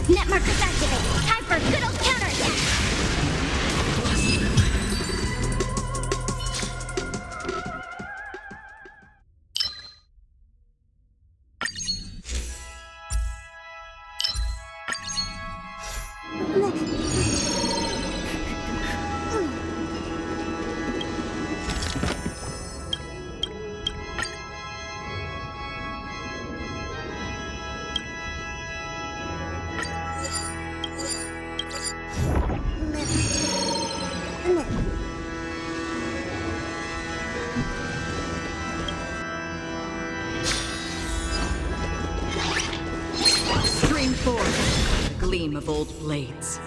Net markers activate. Time for good old counterattack. Stream forth, the gleam of old blades.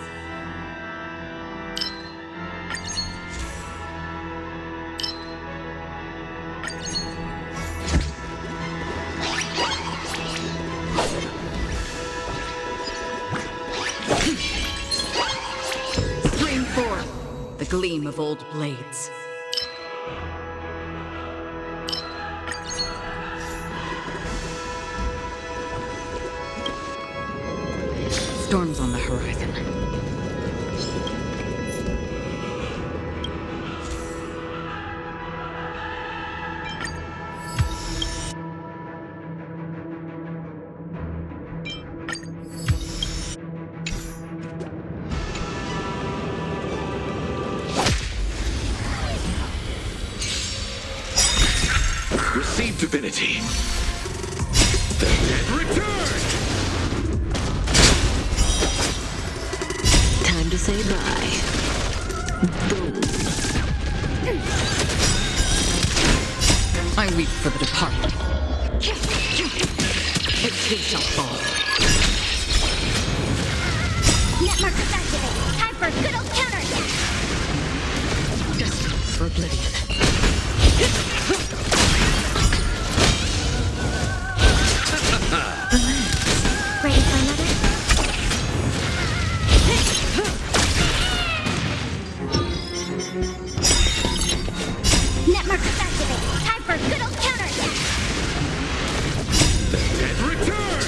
Stream forth, the gleam of old blades. Storms on the horizon. Receive divinity. The dead return! Time to say bye. Boom. I weep for the departed. It too shall fall. Net markers activate. Time for good old counterattack. Destined for oblivion. Ready for another? Net markers activate. Time for good old counterattack. The dead return!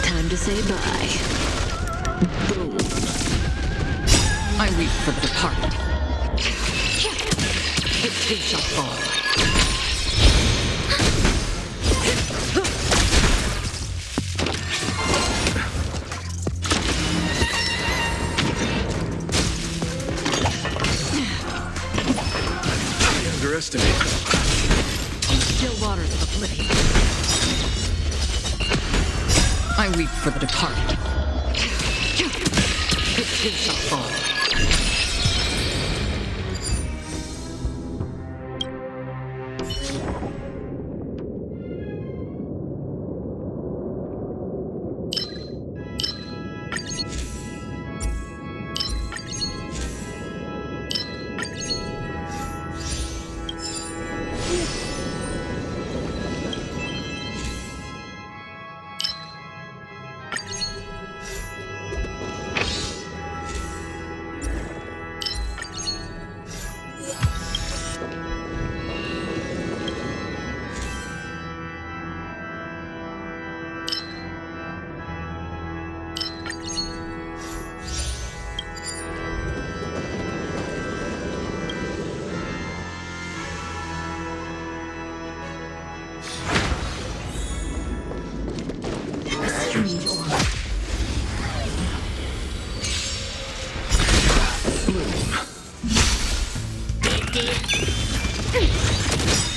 Time to say bye. Boom. I weep for the departed. It too shall fall. Underestimate. On the still waters of oblivion. I weep for the departed. It too shall fall.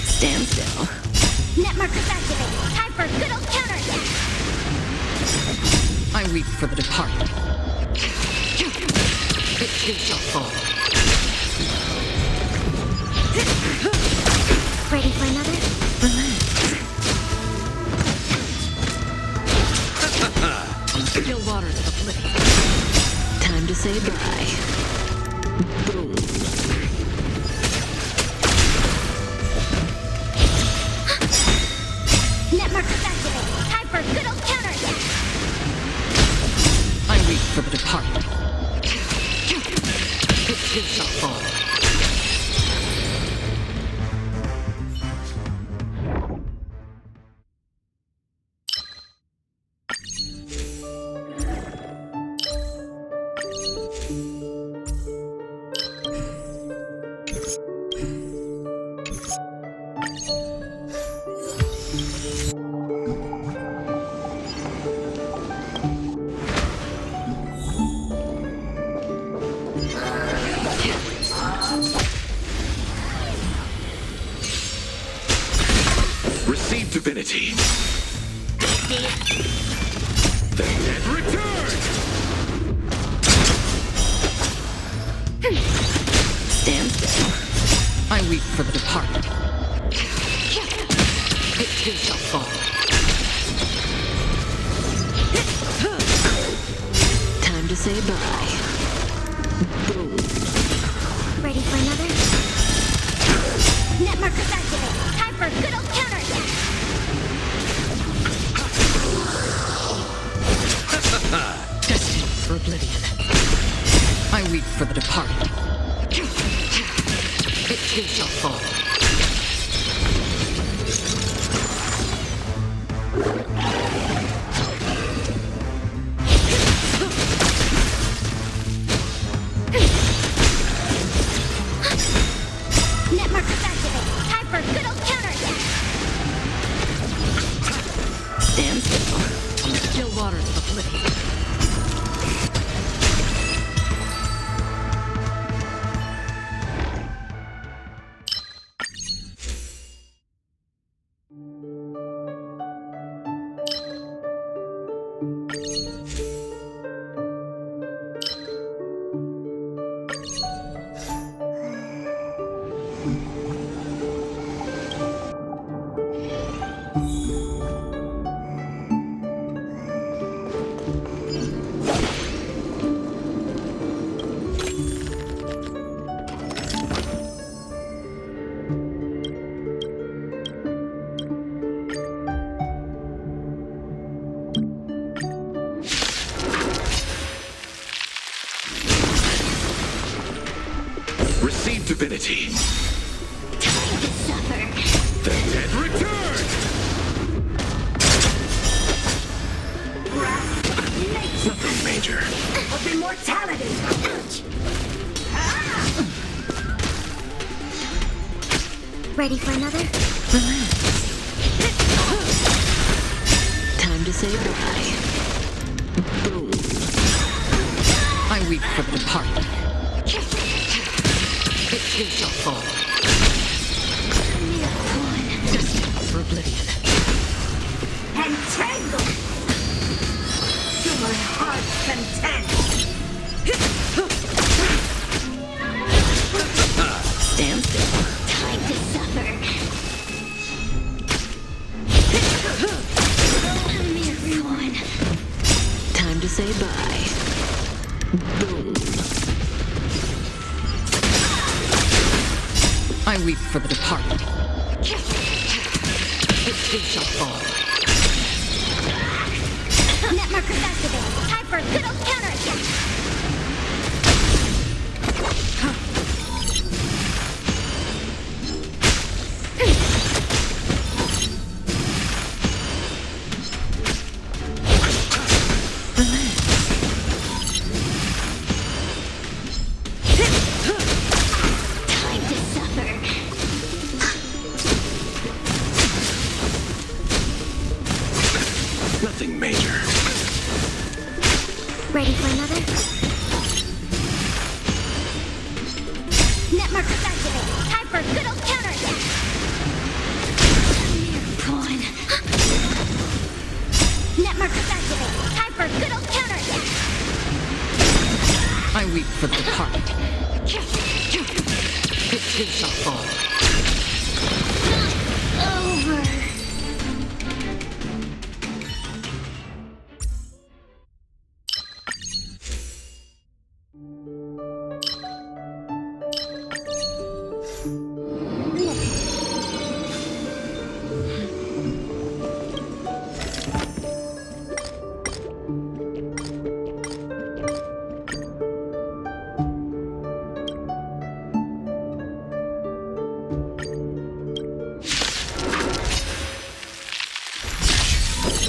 Stand still. Net markers activate. Time for good old counterattack. I weep for the departed. It too shall fall. Ready for another? Still waters of oblivion. Time to say bye. Boom. Net markers activated. Time for good old counterattack. I reach for the departed. It too shall fall. Receive divinity. The dead return! Stand still. I weep for the departed. It too shall fall. Time to say bye. Boom. Ready for another? Net markers activated. Time for good old counterattack. Destined for oblivion. I weep for the departed. It too shall fall. Net markers activated. Time for good old counterattack. Stand still. Still waters of oblivion. Receive divinity. Time to suffer. The dead return! Nothing major. Of immortality. Ouch. Ready for another? Time to say bye. Boom. I weep for the departed. It too shall fall. Destined for oblivion. Entangled. To my heart's content. Stand still. Time to suffer. A mere ruin. Time to say bye. Boom. I weep for the departed. It too shall fall. Net markers activated. Time for good old counterattack. Time to suffer. Nothing major. Ready for another? Net markers activated. Time for good old counterattack. A mere pawn. Net markers activated. Time for good old counterattack. I weep for the departed. It too shall fall. Over.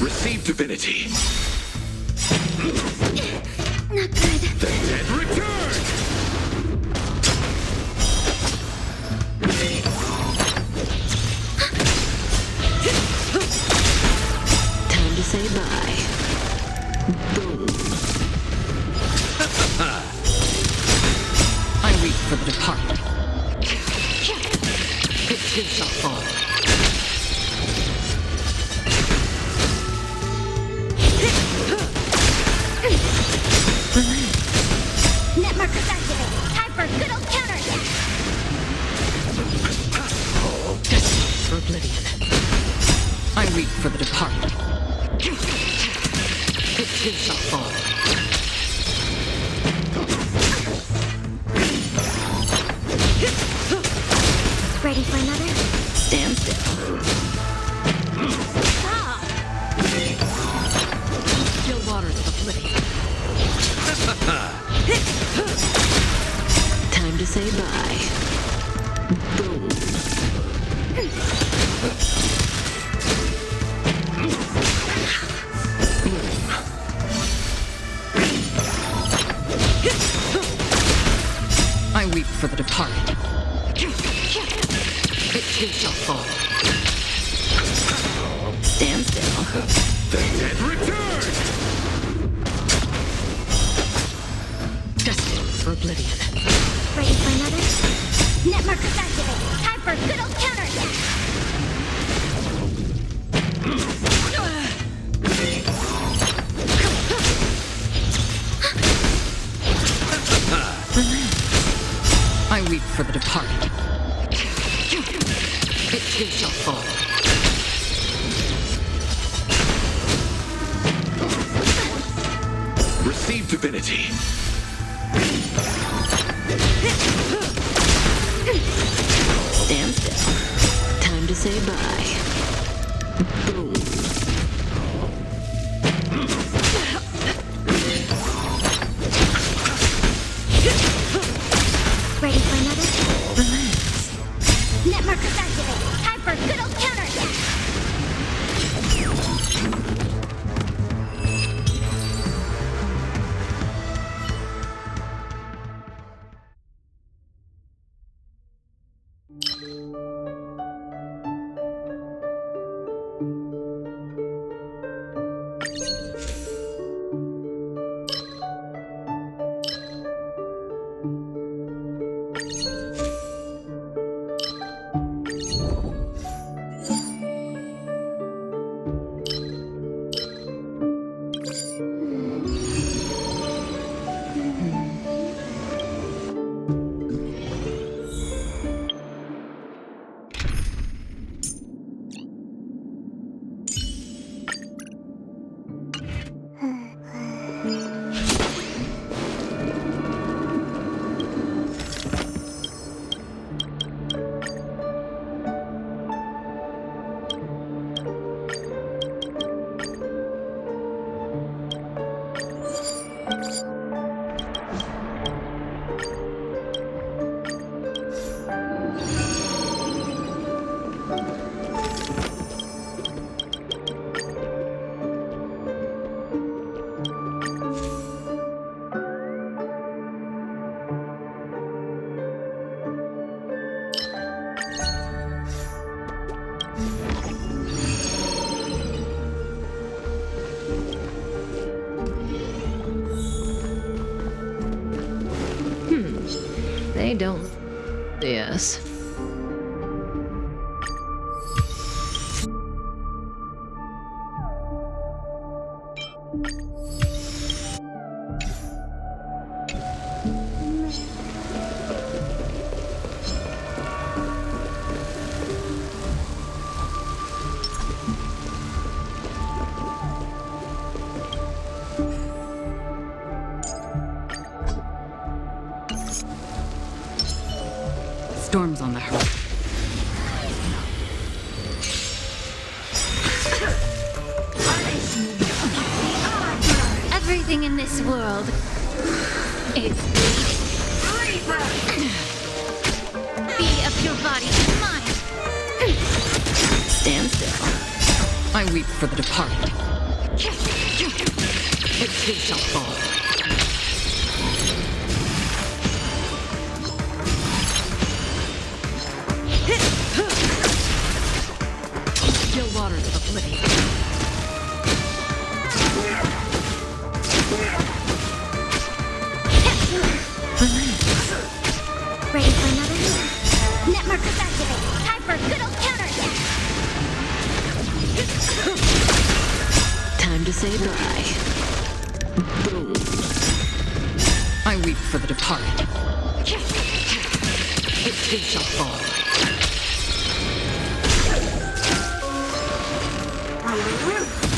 Receive divinity. Not good. The dead return! Time to say bye. Boom. I weep for the departed. It too shall fall. Net markers activated. Time for good old counterattack. Destined for oblivion. I weep for the departed. It too shall fall. Ready for another? Stand still. Stop. Still waters of oblivion. Time to say bye. Boom. I weep for the departed. It too shall fall. Stand still. The dead return! Destined for oblivion. Ready for another? Net markers activated. Time for good old counterattack. I weep for the departed. It too shall fall. Receive divinity. Stand still. Time to say bye. Boom. Ready for another? Net markers activated. Time for good old counterattack. They don't. Yes. Storm's on the horizon. Everything in this world is bleeding. Be of your body and mind. Stand still. I weep for the departed. It too shall fall. Still waters of oblivion. Ready for another? Net markers activate. Time for a good old counterattack. Time to say bye. Boom. I weep for the departed. It too shall fall.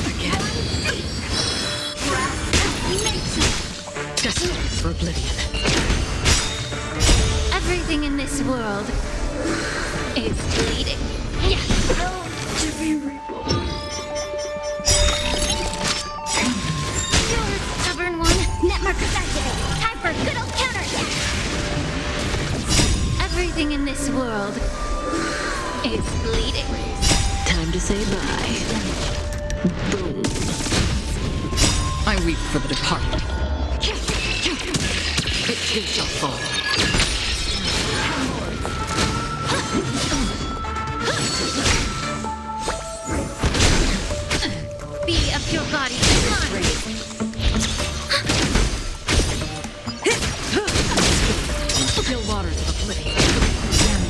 Again. Destined for oblivion. Everything in this world is bleeding. You're a stubborn one. Net markers activate. Time for a good old counterattack. Everything in this world is bleeding. Time to say bye. Boom. I weep for the departed. It too shall fall. Be of your body and mind. Still waters of oblivion.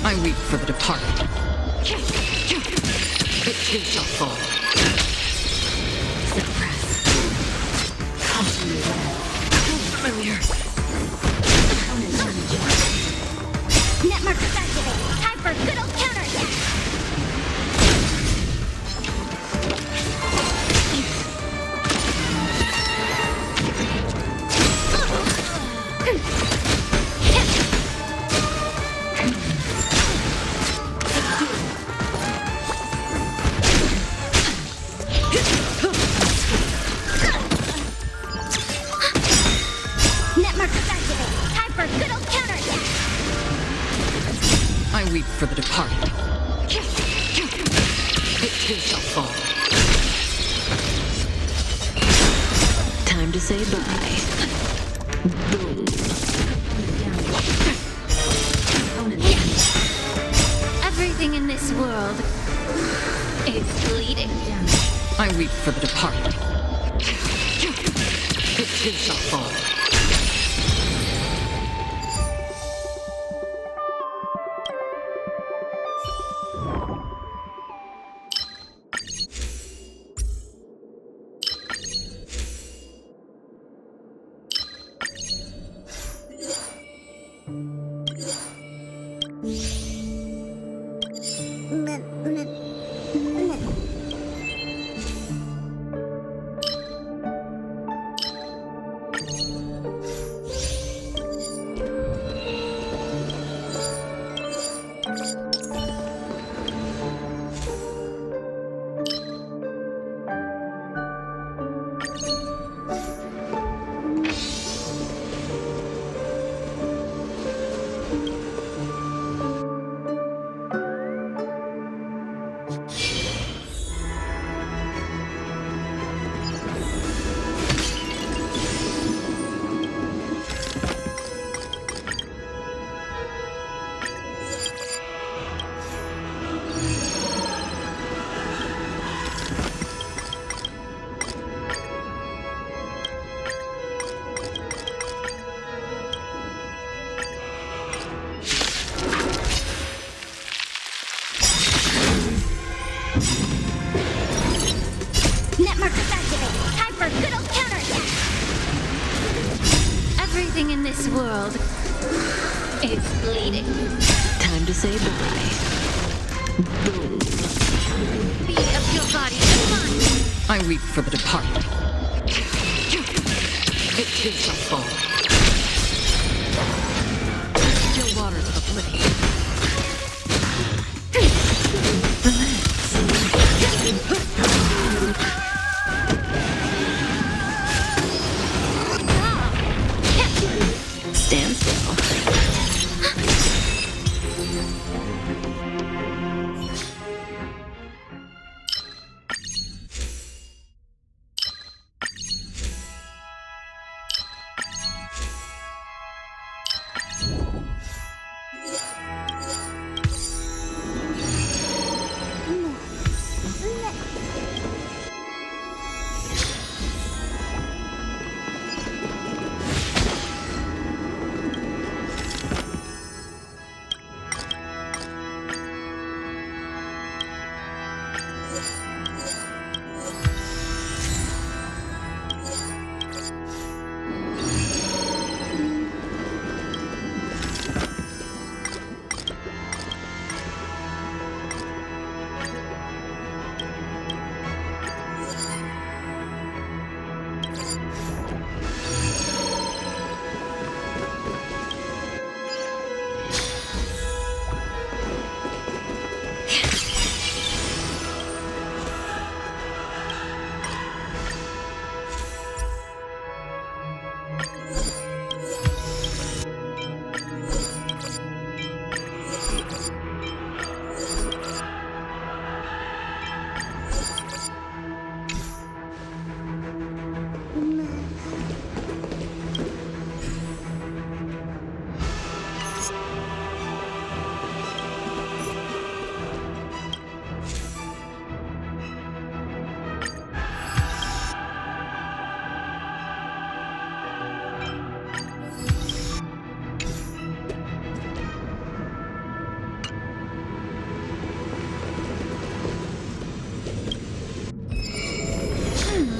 I weep for the departed. It too shall fall. Suppress. Familiar. Net markers activate. Time for a good old counterattack. Net markers activate. Time for a good old counterattack. I weep for the departed. It too shall fall. Time to say bye. Boom. Everything in this world is bleeding. I weep for the departed. It too shall fall. Net markers activate. Time for a good old counterattack. Everything in this world is bleeding. Time to say bye. Boom. Be of your body and mind. I weep for the departed. It too shall fall. Still waters of oblivion. Stand still.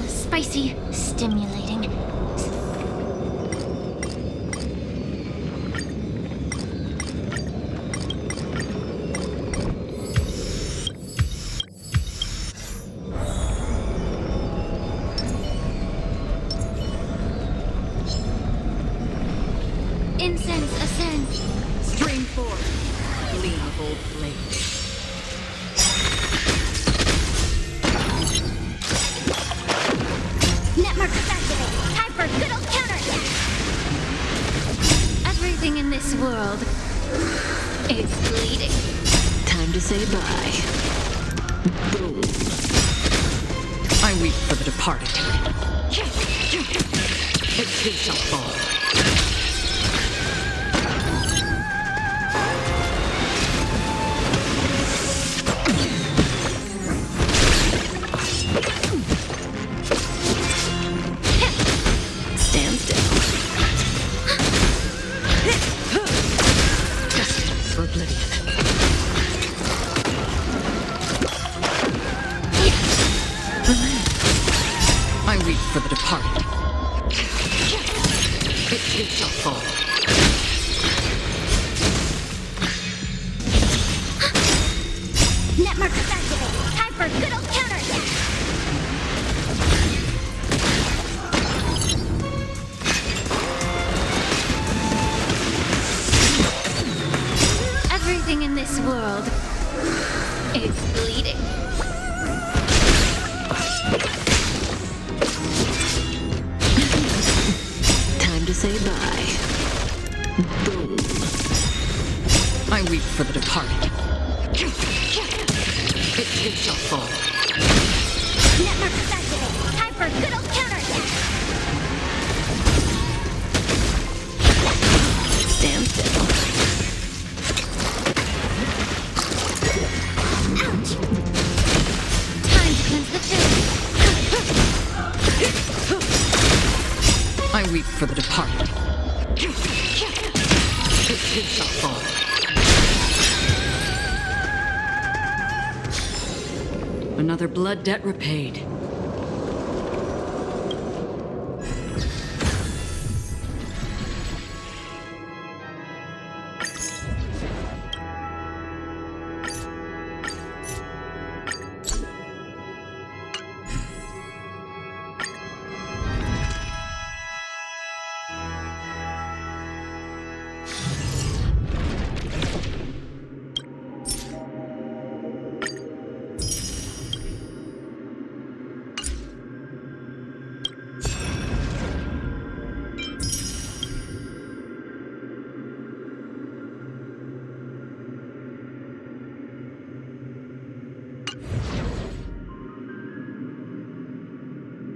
Spicy, stimulating. Incense ascend. Stream forth. Gleam of old flames. Network activated. Time for good old counterattack. Everything in this world is bleeding. Time to say bye. Boom. I weep for the departed. It too shall fall. Stand still. Destined for oblivion. I weep for the departed. It too shall fall. Network activated. Time for good old counterattack. Everything in this world is bleeding. Time to say bye. Boom. I weep for the departed. It too shall fall. Network activated. Time for good old counterattack. Stand still. Ouch! Time to cleanse the field. I weep for the departed. It too shall fall. Another blood debt repaid.